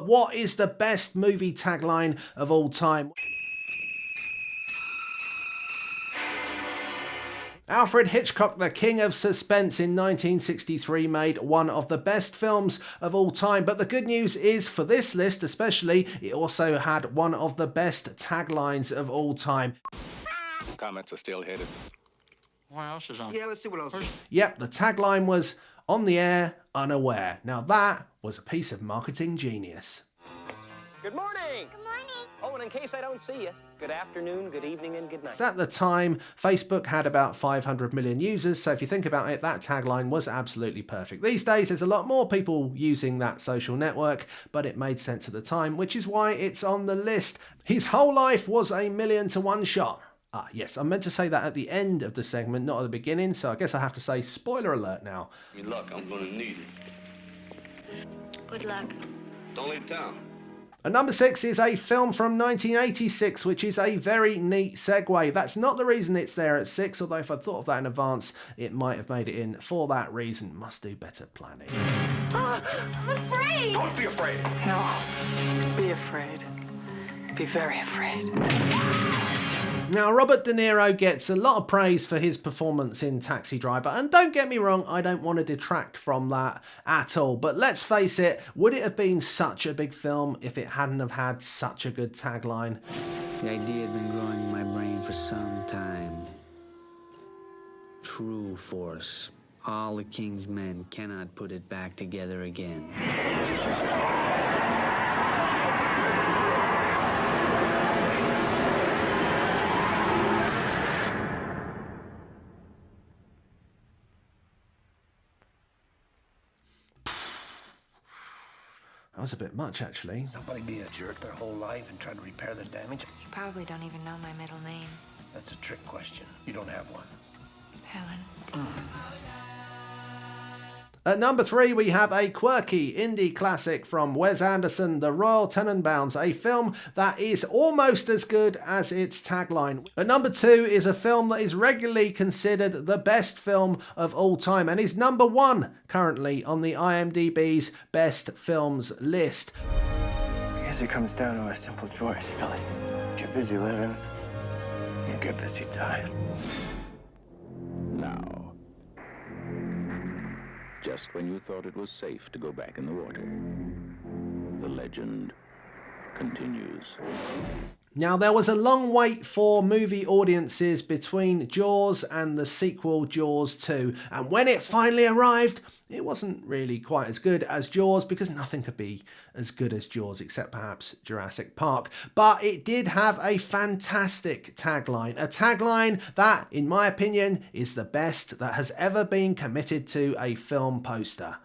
But what is the best movie tagline of all time? Alfred Hitchcock, the king of suspense in 1963, made one of the best films of all time. But the good news is, for this list especially, it also had one of the best taglines of all time. Comments are still headed. What else is on? Yeah, let's see what else is. Yep, the tagline was, "On the air, unaware." Now that was a piece of marketing genius. Good morning. Good morning. Oh, and in case I don't see you, good afternoon, good evening, and good night. At the time, Facebook had about 500 million users, so if you think about it, that tagline was absolutely perfect. These days, there's a lot more people using that social network, but it made sense at the time, which is why it's on the list. His whole life was a 1,000,000 to 1 shot. Ah, yes, I meant to say that at the end of the segment, not at the beginning, so I guess I have to say spoiler alert now. I mean, look, I'm gonna need it. Good luck. Don't leave town. And number 6 is a film from 1986, which is a very neat segue. That's not the reason it's there at 6, although if I'd thought of that in advance, it might have made it in for that reason. Must do better planning. I'm afraid. Don't be afraid. No, be afraid. Be very afraid. Now, Robert De Niro gets a lot of praise for his performance in Taxi Driver, and don't get me wrong, I don't want to detract from that at all, but let's face it, would it have been such a big film if it hadn't have had such a good tagline? The idea had been growing in my brain for some time. True force. All the king's men cannot put it back together again. That was a bit much, actually. Somebody be a jerk their whole life and try to repair the damage? You probably don't even know my middle name. That's a trick question. You don't have one. Helen. At number 3, we have a quirky indie classic from Wes Anderson, The Royal Tenenbaums, a film that is almost as good as its tagline. At number 2 is a film that is regularly considered the best film of all time and is number 1 currently on the IMDb's best films list. I guess it comes down to a simple choice, Billy. Get busy living, or get busy dying. Now, just when you thought it was safe to go back in the water, the legend continues. Now, there was a long wait for movie audiences between Jaws and the sequel Jaws 2, and when it finally arrived, it wasn't really quite as good as Jaws, because nothing could be as good as Jaws except perhaps Jurassic Park. But it did have a fantastic tagline, a tagline that, in my opinion, is the best that has ever been committed to a film poster.